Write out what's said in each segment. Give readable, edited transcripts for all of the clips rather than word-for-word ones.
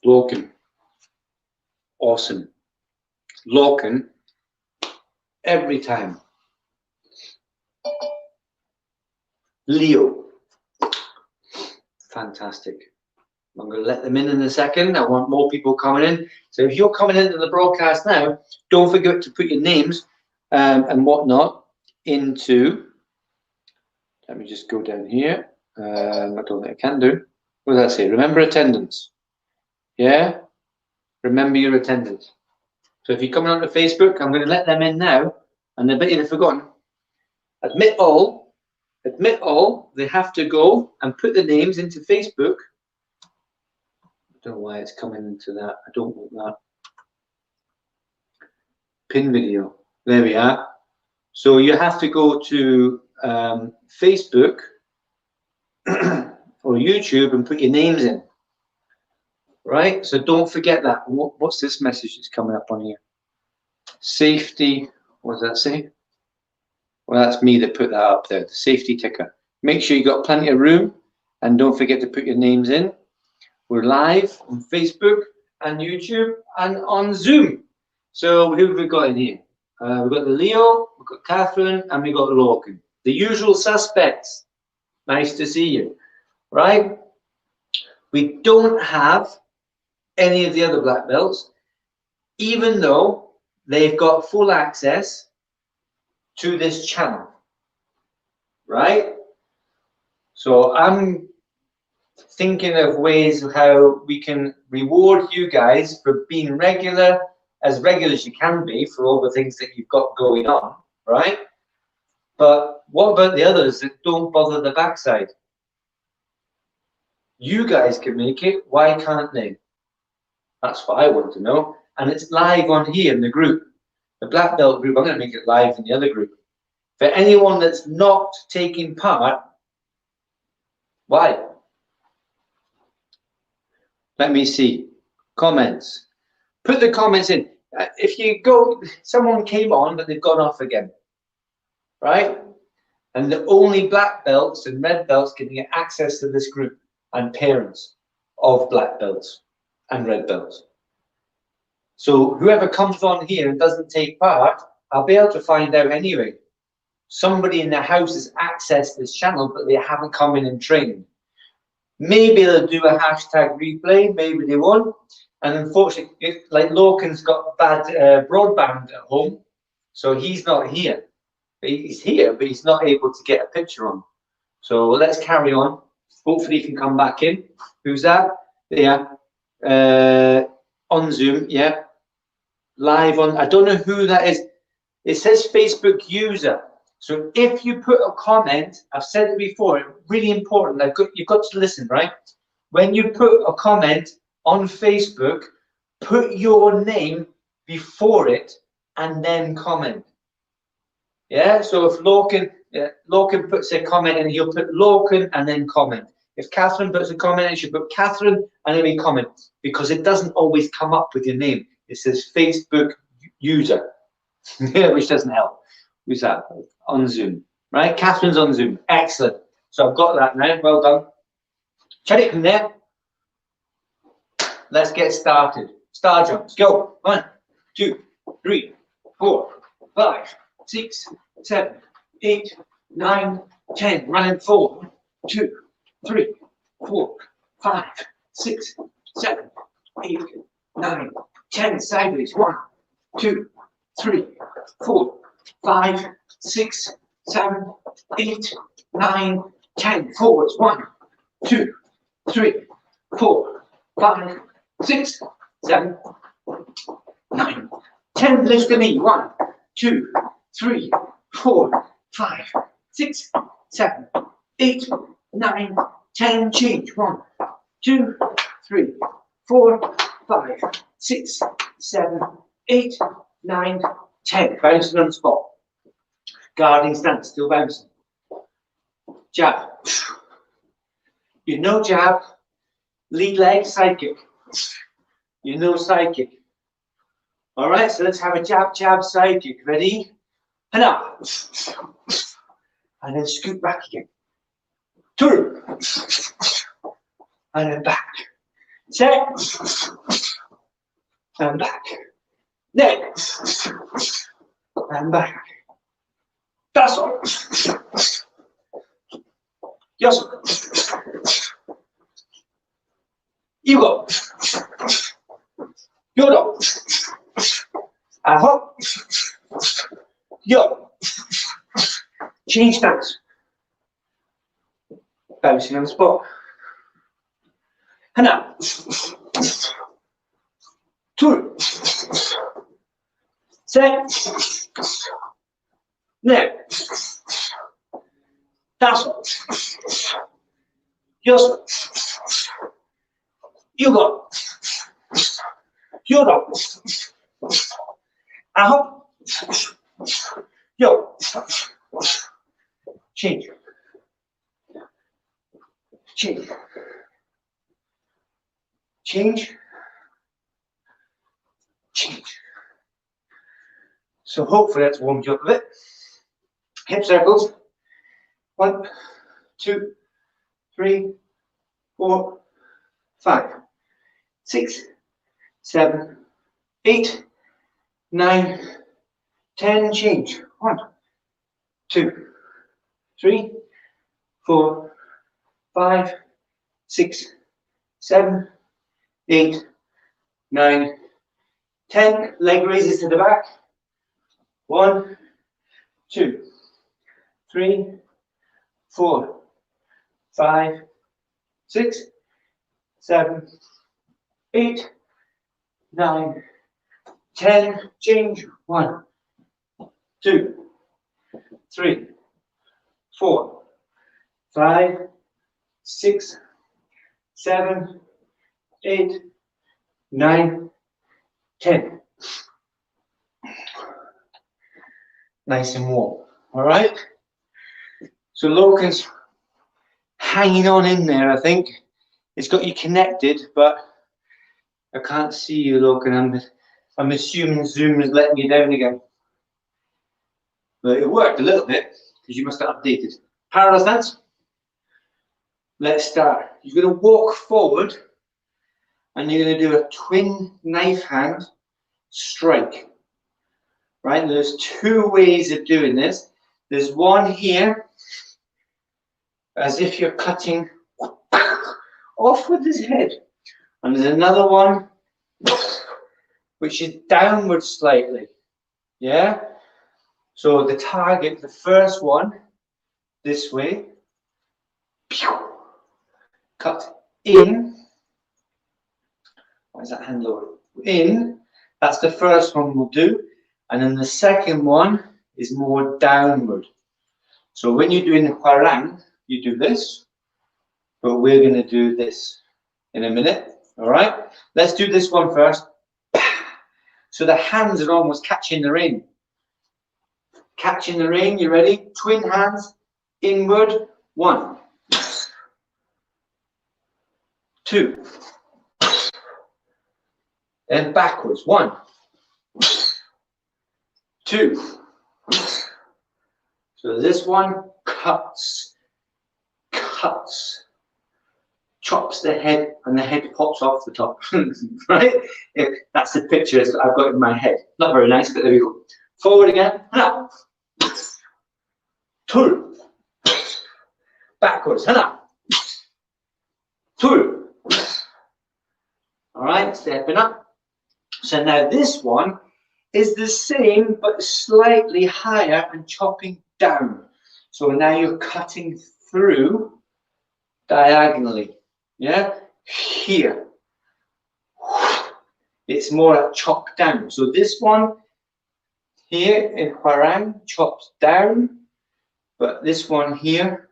Loken. Awesome. Loken. Every time. Leo. Fantastic. I'm going to let them in a second. I want more people coming in. So if you're coming into the broadcast now, don't forget to put your names and whatnot into. Let me just go down here. I don't think I can do. What does that say? Remember attendance. Yeah? Remember your attendance. So if you're coming onto Facebook, I'm going to let them in now. And I bet you've forgotten. Admit all. Admit all. They have to go and put the names into Facebook. I don't know why it's coming into that. I don't want that. Pin video. There we are. So you have to go to Facebook or YouTube and put your names in. Right? So don't forget that. What's this message that's coming up on here? Safety. What does that say? Well, that's me that put that up there. The safety ticker. Make sure you got plenty of room and don't forget to put your names in. We're live on Facebook and YouTube and on Zoom. So who have we got in here? We've got the Leo, we've got Catherine, and we've got Loken. The usual suspects. Nice to see you. Right? We don't have any of the other black belts, even though they've got full access to this channel. Right? So I'm thinking of ways of how we can reward you guys for being regular as you can be for all the things that you've got going on, right? But what about the others that don't bother the backside? You guys can make it, why can't they? That's what I want to know. And it's live on here in the group. The black belt group, I'm going to make it live in the other group. For anyone that's not taking part, why? Let me see. Comments. Put the comments in. If you go, someone came on, but they've gone off again. Right? And the only black belts and red belts can get access to this group and parents of black belts and red belts. So whoever comes on here and doesn't take part, I'll be able to find out anyway. Somebody in their house has accessed this channel, but they haven't come in and trained. Maybe they'll do a hashtag replay, maybe they won't. And unfortunately, like Loken's got bad broadband at home, so he's not here. He's here, but he's not able to get a picture on. So let's carry on. Hopefully he can come back in. Who's that? Yeah. On Zoom, yeah. Live on, I don't know who that is. It says Facebook user. So if you put a comment, I've said it before, really important, you've got to listen, right? When you put a comment on Facebook, put your name before it and then comment. Yeah, so if Loken puts a comment in, he'll put Loken and then comment. If Catherine puts a comment in, she'll put Catherine and then we comment, because it doesn't always come up with your name. It says Facebook user, which doesn't help. Who's that? On Zoom, right? Catherine's on Zoom. Excellent. So I've got that now. Well done. Check it from there. Let's get started. Star jumps. Go. 1, 2, 3, 4, 5, 6, 7, 8, 9, 10. Running 4, 2, 3, 4, 5, 6, 7, 8, 9, 10. Sideways. 1, 2, 3, 4, 5, 6, 7, 8, 9, 10. Forwards. 1, 2, 3, 4, 5, 6, 7, 9, 10. Lift the knee. 1, 2, 3, 4, 5, 6, 7, 8, 9, 10. Change. 1, 2, 3, 4, 5, 6, 7, 8, 9, 10. Bouncing on the spot. Guarding stance. Still bouncing. Jab. You know jab. Lead leg. Side kick. You know side kick. All right, so let's have a jab, jab, side kick. Ready? And up. And then scoot back again. Two. and then back. Set, and back. Next, and back. That's all. Yes. You go. You go. Hop. Yo. Change stance. Bouncing on the spot. And now. Two. Set. Now. That's all. Yes. You go. You go. Hop. Yo. Change. Change. Change. Change. So hopefully that's warmed you up a bit. Hip circles. 1, 2, 3, 4, 5, 6, 7, 8, 9, 10. Change. 1, 2, 3, 4, 5, 6, 7, 8, 9, 10. Leg raises to the back. 1, 2, 3, 4, 5, 6, 7, 8, 9, 10. Change. 1, 2, 3, 4, 5, 6, 7, 8, 9, 10. Nice and warm. All right. So Logan's hanging on in there, I think. It's got you connected, but I can't see you, Logan. I'm assuming Zoom is letting you down again. But it worked a little bit because you must have updated. Parallel stance. Let's start. You're going to walk forward and you're going to do a twin knife hand strike. Right? And there's two ways of doing this. There's one here, as if you're cutting off with his head. And there's another one, which is downward slightly. Yeah? So the target, the first one, this way, cut in. Why is that hand lower? In. That's the first one we'll do. And then the second one is more downward. So when you're doing the Hwarang, you do this. But we're going to do this in a minute. All right? Let's do this one first. So the hands are almost catching the rein. Catching the rein, you ready? Twin hands, inward. 1, 2. Then backwards. 1, 2. So this one cuts, chops the head, and the head pops off the top. Right? That's the picture I've got in my head. Not very nice, but there we go. Forward again. Hana. Tul. Backwards. Hana. Tul. All right, stepping up. So now this one is the same, but slightly higher and chopping down. So now you're cutting through diagonally. Yeah? Here. It's more a chop down. So this one here in Hwarang chops down, but this one here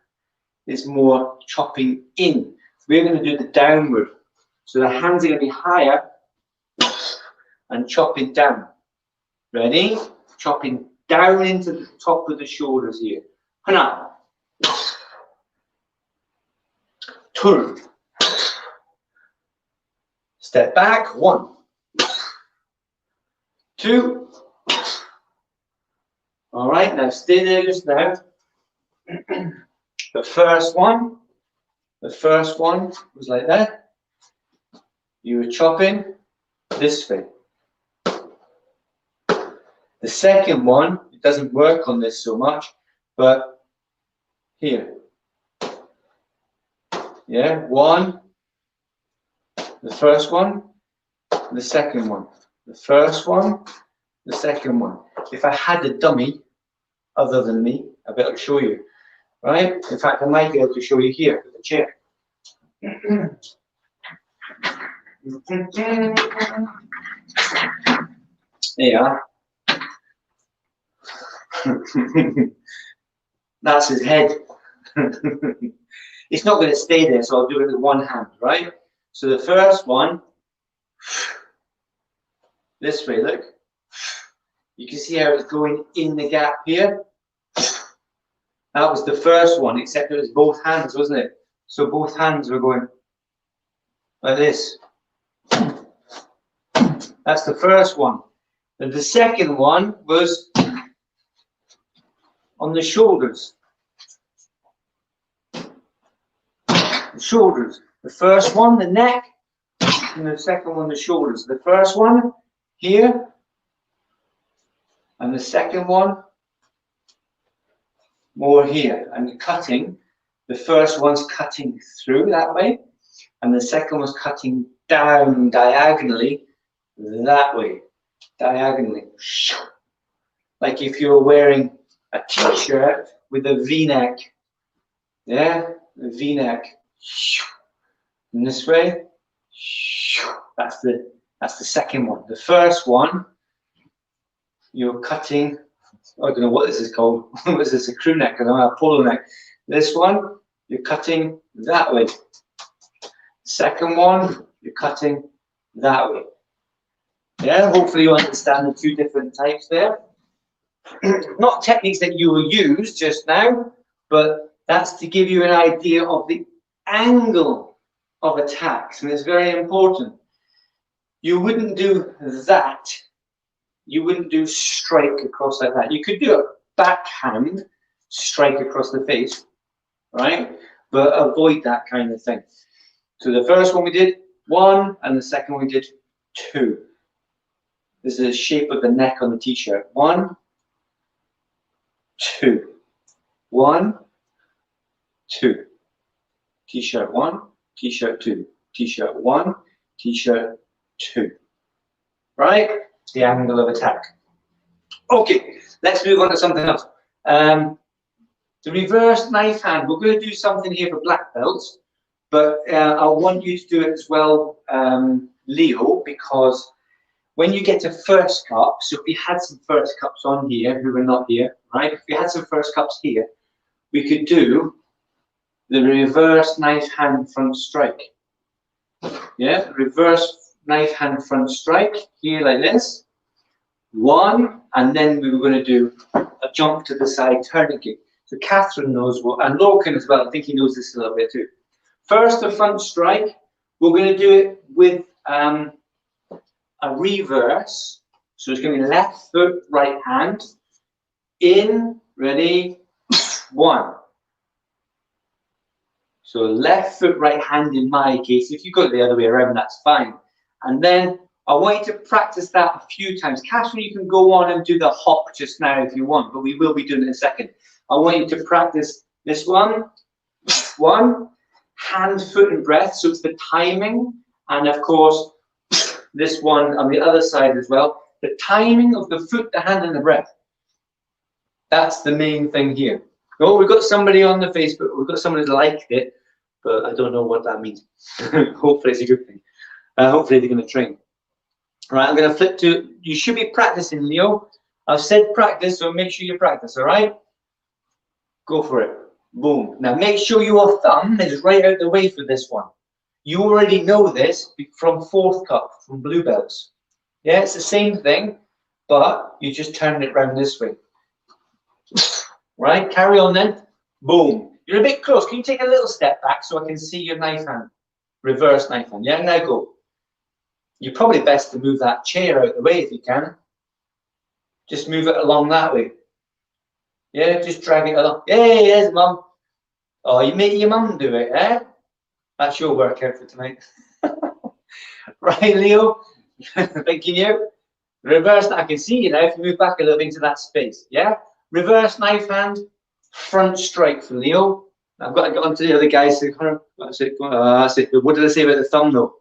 is more chopping in. We're going to do the downward. So the hands are going to be higher and chopping down. Ready? Chopping down into the top of the shoulders here. Hana. Turn. Step back. 1, 2. All right, now stay there just now. The first one The first one was like that. You were chopping this way. The second one, it doesn't work on this so much, but here. Yeah, one, the first one, the second one. The first one, the second one. If I had a dummy other than me, I better show you. Right? In fact, I might be able to show you here with the chair. There you are. That's his head. It's not going to stay there, so I'll do it with one hand, right? So the first one, this way, look. You can see how it's going in the gap here. That was the first one, except it was both hands, wasn't it? So both hands were going like this. That's the first one. And the second one was on the shoulders. The shoulders. The first one, the neck, and the second one, the shoulders. The first one here, and the second one more here. And the cutting, the first one's cutting through that way, and the second one's cutting down diagonally that way. Diagonally. Like if you're wearing a t-shirt with a v-neck. Yeah, a v-neck. And this way. That's the second one. The first one, you're cutting, I don't know what this is called. What is this? A crew neck? I don't know, a polo neck. This one, you're cutting that way. Second one, you're cutting that way. Yeah, hopefully you understand the two different types there. Not techniques that you will use just now, but that's to give you an idea of the angle of attacks, and it's very important. You wouldn't do that. You wouldn't do strike across like that. You could do a backhand strike across the face, right? But avoid that kind of thing. So the first one we did 1, and the second one we did 2. This is the shape of the neck on the t-shirt. 1, 2. 1, 2. T-shirt 1, t-shirt 2. T-shirt 1, t-shirt 2. Right? The angle of attack. Okay, let's move on to something else. The reverse knife hand. We're going to do something here for black belts, but I want you to do it as well, Leo, because when you get to first cup, so if we had some first cups on here who are not here, right? If we had some first cups here, we could do the reverse knife hand front strike. Yeah, reverse knife hand front strike here like this. 1, and then we were going to do a jump to the side turning kick. So Catherine knows what, and Lorcan as well. I think he knows this a little bit too. First, the front strike. We're going to do it with a reverse. So it's going to be left foot, right hand. In, ready, 1. So left foot, right hand in my case. If you go the other way around, that's fine. And then I want you to practice that a few times. Catherine, you can go on and do the hop just now if you want, but we will be doing it in a second. I want you to practice this one. 1, hand, foot, and breath. So it's the timing. And of course, this one on the other side as well. The timing of the foot, the hand, and the breath. That's the main thing here. Oh, we've got somebody on the Facebook. We've got somebody who liked it, but I don't know what that means. Hopefully it's a good thing. Hopefully they're going to train. All right, I'm going to flip to, you should be practicing, Leo. I've said practice, so make sure you practice, all right? Go for it. Boom. Now make sure your thumb is right out the way for this one. You already know this from 4th cup, from blue belts. Yeah, it's the same thing, but you just turn it around this way. Right, carry on then. Boom. You're a bit close. Can you take a little step back so I can see your knife hand? Reverse knife hand. Yeah, now go. You're probably best to move that chair out the way if you can. Just move it along that way. Yeah, just drag it along. Hey, there's mum. Oh, you make your mum do it, eh? That's your workout for tonight. Right, Leo? Thanking you. Reverse, I can see you now if you move back a little into that space. Yeah? Reverse knife hand, front strike for Leo. I've got to get on to the other guys. That's it. What did I say about the thumb though?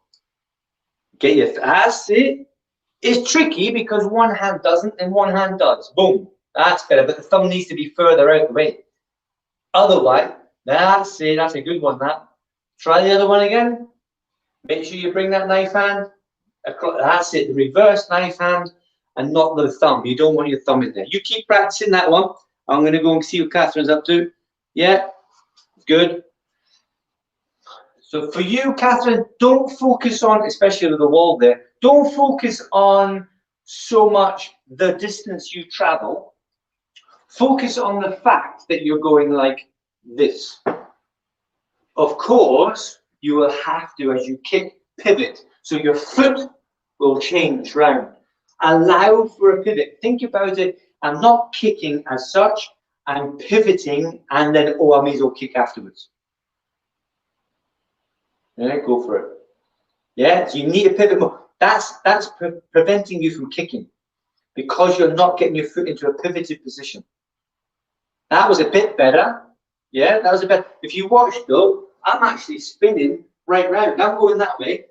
Get your, that's it. It's tricky because one hand doesn't and one hand does. Boom. That's better, but the thumb needs to be further out the way. Otherwise, that's it. That's a good one, that. Try the other one again. Make sure you bring that knife hand across. That's it. The reverse knife hand and not the thumb. You don't want your thumb in there. You keep practicing that one. I'm going to go and see what Catherine's up to. Yeah, good. So for you, Catherine, don't focus on, especially with the wall there, don't focus on so much the distance you travel. Focus on the fact that you're going like this. Of course, you will have to, as you kick, pivot. So your foot will change round. Allow for a pivot. Think about it. I'm not kicking as such. I'm pivoting and then, oh, I may as well kick afterwards. Yeah, go for it. Yeah, so you need a pivot more. That's preventing you from kicking because you're not getting your foot into a pivoted position. That was a bit better. Yeah, that was a bit. If you watch though, I'm actually spinning right round. I'm going that way.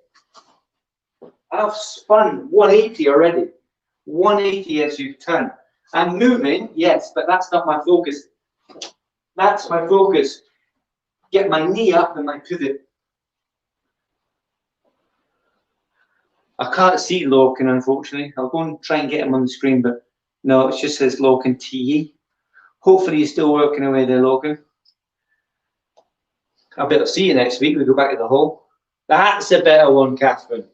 I've spun 180 already. 180 as you turn. I'm moving, yes, but that's not my focus. That's my focus. Get my knee up and my pivot. I can't see Loken, unfortunately. I'll go and try and get him on the screen, but no, it just says Loken TE. Hopefully you're still working away there, Loken. I'll be able to see you next week. We go back to the hole. That's a better one, Catherine.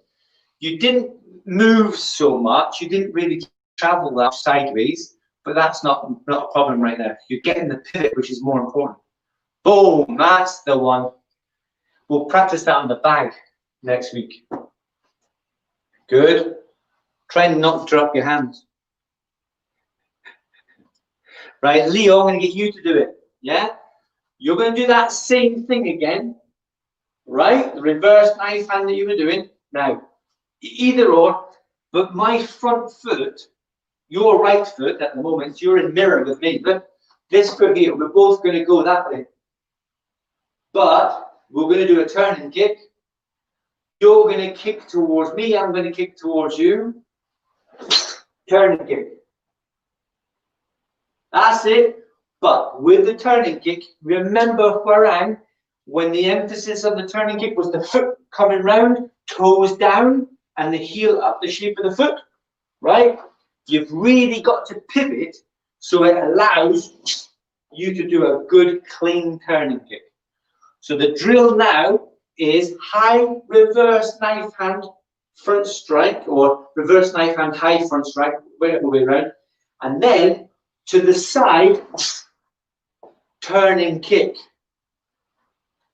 You didn't move so much. You didn't really travel that sideways, but that's not a problem right now. You're getting the pivot, which is more important. Boom, that's the one. We'll practice that on the bag next week. Good. Try not to drop your hands. Right, Leo, I'm going to get you to do it. Yeah? You're going to do that same thing again. Right? The reverse knife hand that you were doing. Now, either or, but my front foot, your right foot at the moment, you're in mirror with me. Look, this foot here, we're both going to go that way. But we're going to do a turning kick. You're going to kick towards me. I'm going to kick towards you. Turning kick. That's it. But with the turning kick, remember Hwarang, when the emphasis of the turning kick was the foot coming round, toes down, and the heel up the shape of the foot, right? You've really got to pivot so it allows you to do a good, clean turning kick. So the drill now is high reverse knife hand front strike, or reverse knife hand high front strike, whatever way around, and then to the side turning kick.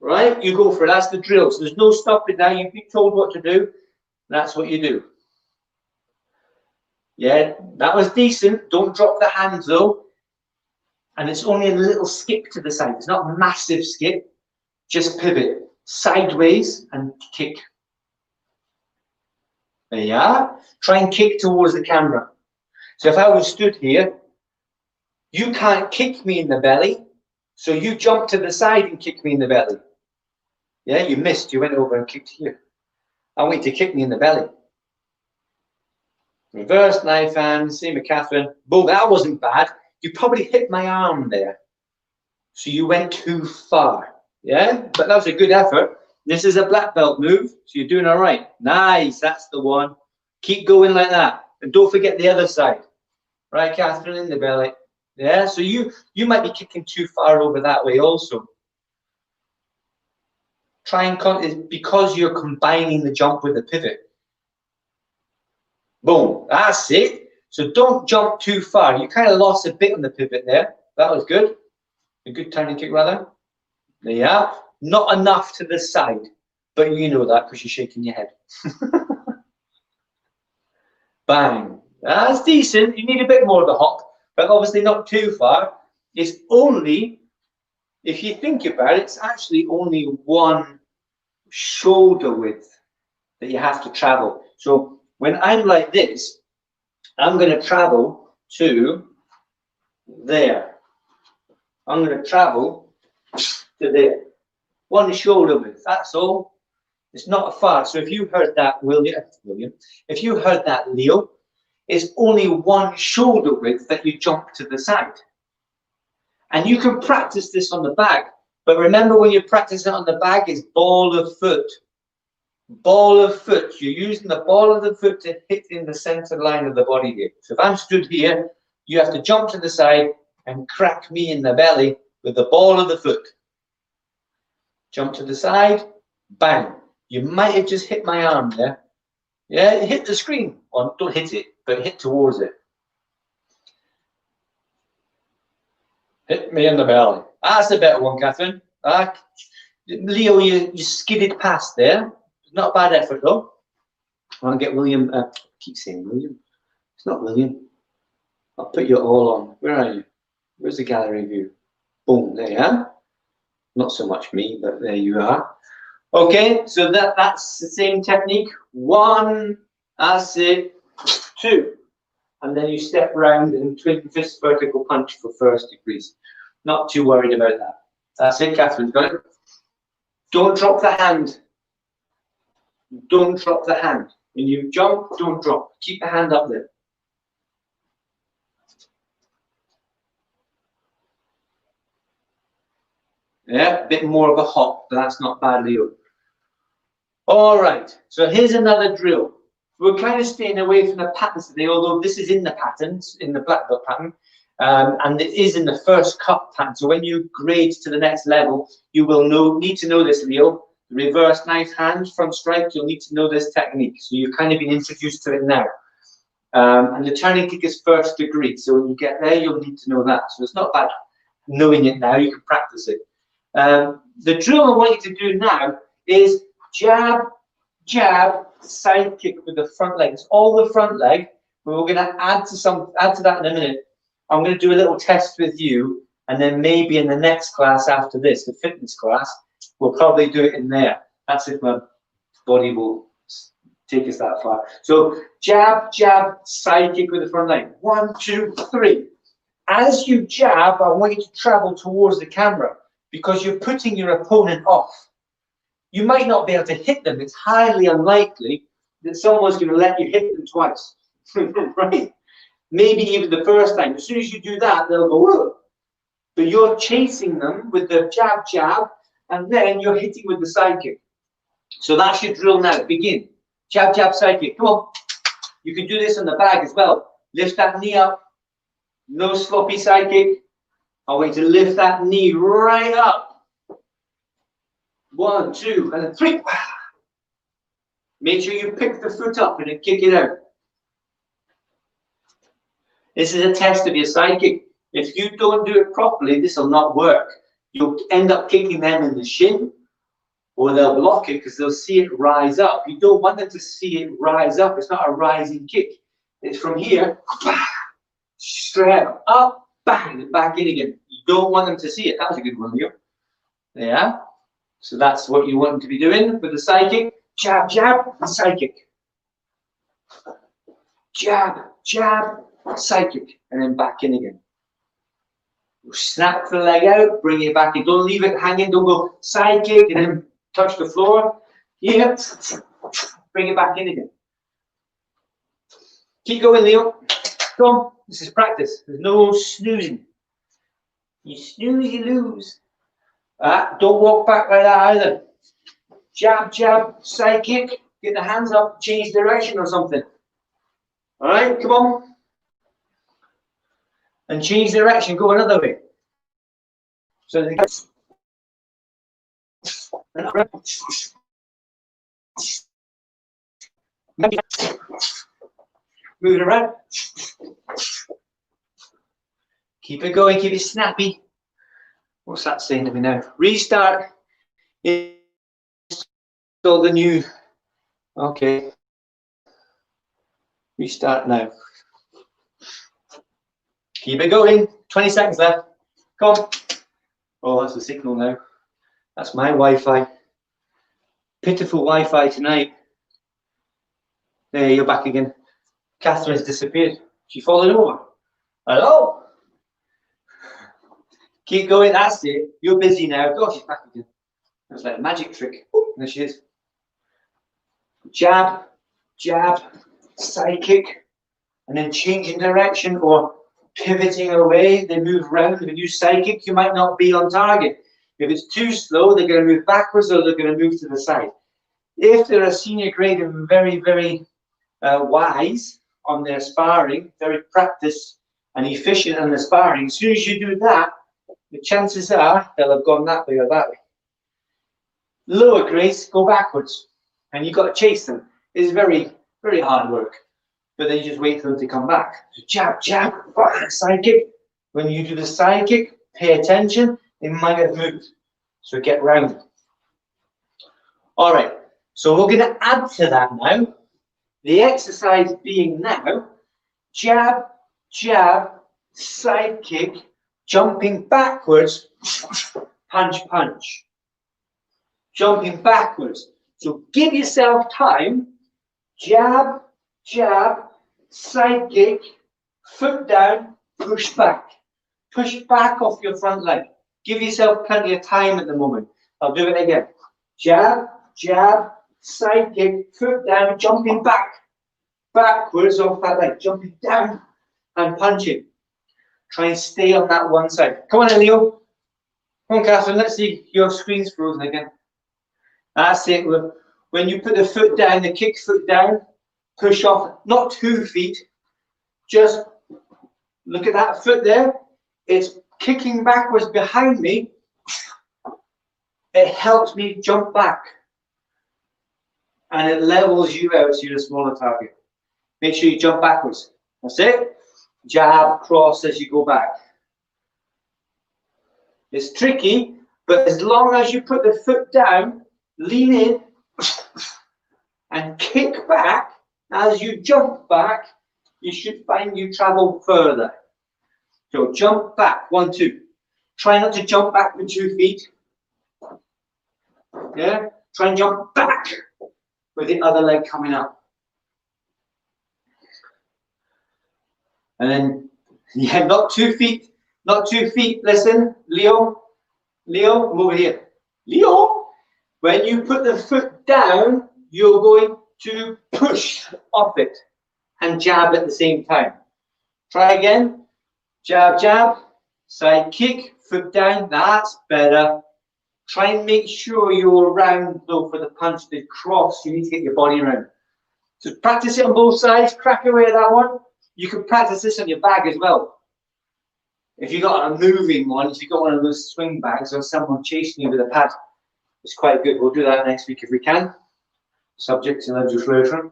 Right? You go for it. That's the drill. So there's no stopping now. You've been told what to do. That's what you do. Yeah, that was decent. Don't drop the hands though. And it's only a little skip to the side. It's not a massive skip. Just pivot sideways and kick. There you are. Try and kick towards the camera. So if I was stood here, you can't kick me in the belly. So you jump to the side and kick me in the belly. Yeah, you missed. You went over and kicked here. I want you to kick me in the belly. Reverse knife hand, same with Catherine. Boom, that wasn't bad. You probably hit my arm there. So you went too far. Yeah, but that was a good effort. This is a black belt move, so you're doing all right. Nice, that's the one. Keep going like that. And don't forget the other side. Right, Catherine, in the belly. Yeah, so you might be kicking too far over that way also. Try and because you're combining the jump with the pivot. Boom, that's it. So don't jump too far. You kind of lost a bit on the pivot there. That was good. A good turning kick rather. There you are. Not enough to the side, but you know that because you're shaking your head. Bang. That's decent. You need a bit more of the hop, but obviously not too far. It's only, if you think about it, it's actually only one shoulder width that you have to travel. So when I'm like this, I'm going to travel to there. I'm going to travel to there. One shoulder width, that's all. It's not far. So if you heard that, William, if you heard that, Leo, it's only one shoulder width that you jump to the side. And you can practice this on the bag. But remember, when you practice it on the bag, it's ball of foot. Ball of foot. You're using the ball of the foot to hit in the center line of the body here. So if I'm stood here, you have to jump to the side and crack me in the belly with the ball of the foot. Jump to the side, bang. You might have just hit my arm there. Yeah, hit the screen. Or don't hit it, but hit towards it. Hit me in the belly. That's a better one, Catherine. Leo, you skidded past there. Not a bad effort, though. I want to get William. Keep saying William. It's not William. I'll put you all on. Where are you? Where's the gallery view? Boom, there you are. Not so much me, but there you are. Okay, so that's the same technique. One, that's it. Two. And then you step round and twin fist vertical punch for first degrees. Not too worried about that. That's it, Catherine. Got it? Don't drop the hand. Don't drop the hand. When you jump, don't drop. Keep the hand up there. Yeah, a bit more of a hop, but that's not bad, Leo. All right, so here's another drill. We're kind of staying away from the patterns today, although this is in the patterns, in the black belt pattern, and it is in the first cut pattern. So when you grade to the next level, you will need to know this, Leo. The reverse knife hand, front strike, you'll need to know this technique. So you've kind of been introduced to it now. And the turning kick is first degree. So when you get there, you'll need to know that. So it's not bad knowing it now, you can practice it. The drill I want you to do now is jab, jab, side kick with the front leg. It's all the front leg, but we're going to add to that in a minute. I'm going to do a little test with you, and then maybe in the next class after this, the fitness class, we'll probably do it in there. That's if my body will take us that far. So jab, jab, side kick with the front leg. 1, 2, 3. As you jab, I want you to travel towards the camera because you're putting your opponent off. You might not be able to hit them. It's highly unlikely that someone's going to let you hit them twice. Right? Maybe even the first time. As soon as you do that, they'll go, whoa. But you're chasing them with the jab, jab, and then you're hitting with the side kick. So that's your drill now. Begin. Jab, jab, side kick. Come on. You can do this on the bag as well. Lift that knee up. No sloppy side kick. I want you to lift that knee right up. 1, 2, and then 3. Make sure you pick the foot up and then kick it out. This is a test of your side kick. If you don't do it properly, this will not work. You'll end up kicking them in the shin, or they'll block it because they'll see it rise up. You don't want them to see it rise up. It's not a rising kick. It's from here, straight up, bang, and back in again. You don't want them to see it. That was a good one, Leo. Yeah. So that's what you want them to be doing with the side kick. Jab, jab, and side kick. Jab, jab, side kick, and then back in again. Snap the leg out, bring it back in. Don't leave it hanging. Don't go side kick and then touch the floor. Here, bring it back in again. Keep going, Leo. Come on, this is practice. There's no snoozing. You snooze, you lose. Don't walk back like that either. Jab, jab, side kick. Get the hands up, change direction or something. All right, come on. And change direction, go another way. So they get move it around. Keep it going, keep it snappy. What's that saying to me now? Restart. Install the new. Okay. Restart now. Keep it going. 20 seconds left. Come on. Oh, that's the signal now. That's my Wi-Fi. Pitiful Wi-Fi tonight. There, you're back again. Catherine's disappeared. She fallen over. Hello? Keep going, that's it. You're busy now. Oh, she's back again. That's like a magic trick. Oh, there she is. Jab, jab, side kick, and then changing direction or pivoting away. They move round. If you use side kick, you might not be on target. If it's too slow, they're going to move backwards or they're going to move to the side. If they're a senior grade and very, very wise on their sparring, very practiced and efficient in the sparring, as soon as you do that, the chances are they'll have gone that way or that way. Lower grades go backwards, and you've got to chase them. It's very, very hard work. But then you just wait for them to come back. So jab, jab, side kick. When you do the side kick, pay attention. They might have moved. So get round. All right. So we're going to add to that now. The exercise being now, jab, jab, side kick, jumping backwards, punch, punch. Jumping backwards. So give yourself time. Jab, jab, side kick, foot down, push back. Push back off your front leg. Give yourself plenty of time at the moment. I'll do it again. Jab, jab, side kick, foot down, jumping back. Backwards off that leg. Jumping down and punching. Try and stay on that one side. Come on, Leo. Come on, Catherine. Let's see. Your screen's frozen again. That's it. When you put the foot down, the kick foot down, push off, not 2 feet, just look at that foot there. It's kicking backwards behind me. It helps me jump back. And it levels you out to your smaller target. Make sure you jump backwards. That's it. Jab, cross as you go back. It's tricky, but as long as you put the foot down, lean in and kick back as you jump back, you should find you travel further. So jump back, 1, 2. Try not to jump back with 2 feet. Yeah, try and jump back with the other leg coming up. And then, yeah, not 2 feet, not 2 feet. Listen, Leo, come over here. Leo, when you put the foot down, you're going to push off it and jab at the same time. Try again. Jab, jab, side kick, foot down. That's better. Try and make sure you're round though for the punch, the cross. You need to get your body around. So practice it on both sides. Crack away at that one. You can practice this on your bag as well. If you've got a moving one, if you've got one of those swing bags or someone chasing you with a pad, it's quite good. We'll do that next week if we can. Subject to legislation.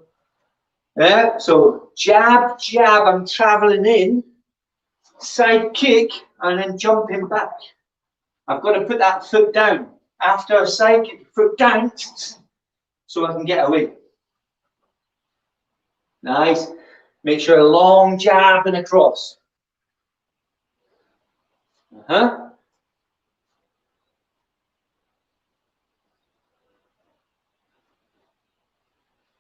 Yeah, so jab, jab, I'm traveling in, side kick, and then jumping back. I've got to put that foot down. After a side kick, foot down, so I can get away. Nice. Make sure a long jab and a cross.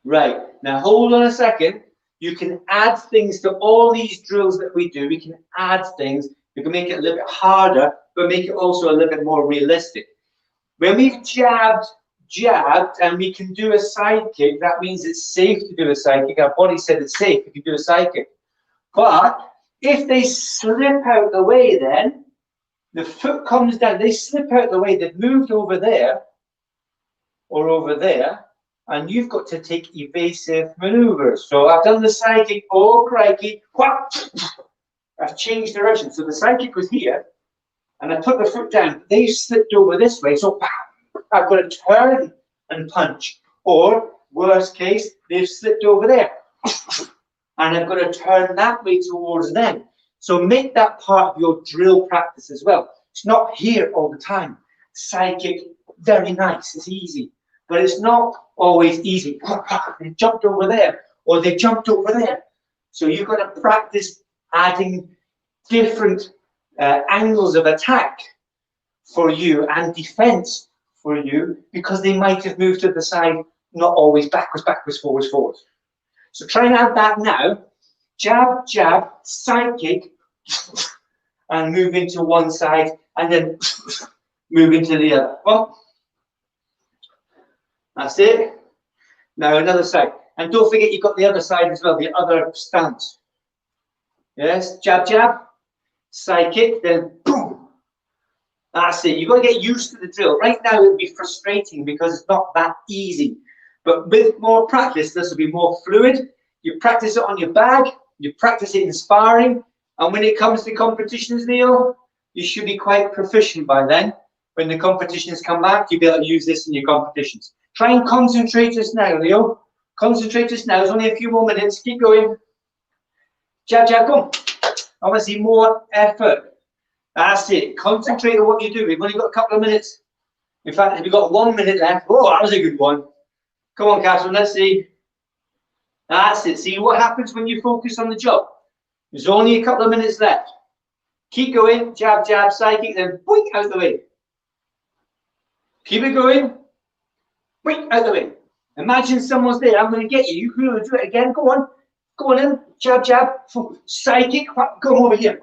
Right, now hold on a second. You can add things to all these drills that we do. We can add things. We can make it a little bit harder, but make it also a little bit more realistic. When we've jabbed, and we can do a side kick, that means it's safe to do a side kick. Our body said it's safe if you do a side kick. But if they slip out the way then, the foot comes down, they slip out the way, they've moved over there, or over there, and you've got to take evasive maneuvers. So I've done the side kick, oh crikey, whap, I've changed direction. So the side kick was here, and I put the foot down, they slipped over this way, so I've got to turn and punch. Or, worst case, they've slipped over there, and I've got to turn that way towards them. So make that part of your drill practice as well. It's not here all the time. Side kick, very nice, it's easy. But it's not always easy. They jumped over there, or they jumped over there. So you've got to practice adding different angles of attack for you and defense for you because they might have moved to the side, not always backwards, backwards, forwards, forwards. So try and add that now. Jab, jab, side kick, and move into one side, and then move into the other. Well, that's it. Now another side. And don't forget you've got the other side as well, the other stance. Yes, jab, jab, side kick, then boom. That's it. You've got to get used to the drill. Right now it'll be frustrating because it's not that easy. But with more practice, this will be more fluid. You practice it on your bag, you practice it in sparring, and when it comes to competitions, Leo, you should be quite proficient by then. When the competitions come back, you'll be able to use this in your competitions. Try and concentrate just now, Leo. Concentrate just now. It's only a few more minutes. Keep going. Jab, jab, come. I want to see more effort. That's it. Concentrate on what you do. We've only got a couple of minutes. In fact, we've got 1 minute left. Oh, that was a good one. Come on, Catherine. Let's see. That's it. See what happens when you focus on the job. There's only a couple of minutes left. Keep going. Jab, jab, side kick, then boink, out the way. Keep it going. Boink, out the way. Imagine someone's there. I'm going to get you. You're going to do it again. Go on. Go on in. Jab, jab. Side kick. Go over here.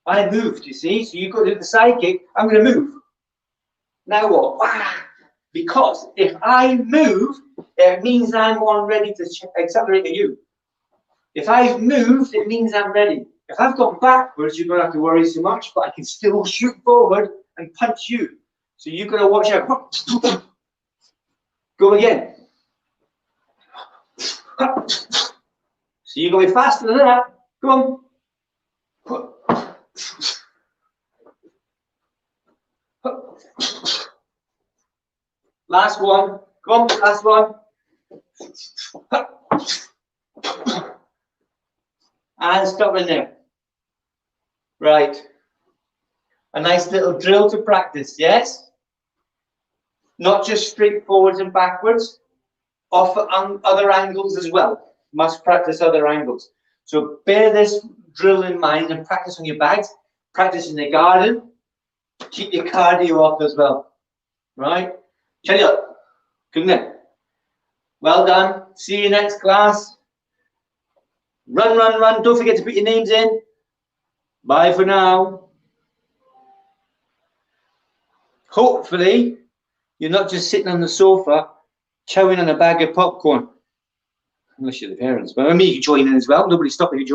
I moved, you see. So you've got to do the side kick. I'm going to move. Now what? Because if I move, it means I'm one ready to accelerate to you. If I've moved, it means I'm ready. If I've gone backwards, you're going to have to worry so much, but I can still shoot forward and punch you. So you've got to watch out. Go again. So you're going faster than that. Come on. Last one. Come on, last one. And stop in there. Right. A nice little drill to practice, yes? Not just straight forwards and backwards, off on other angles as well. Must practice other angles. So bear this drill in mind and practice on your bags. Practice in the garden. Keep your cardio up as well. Right? Chin up. Good night. Well done. See you next class. Run, run, run. Don't forget to put your names in. Bye for now. Hopefully, you're not just sitting on the sofa chowing on a bag of popcorn. Unless you're the parents. But I mean, you can join in as well. Nobody's stopping you joining.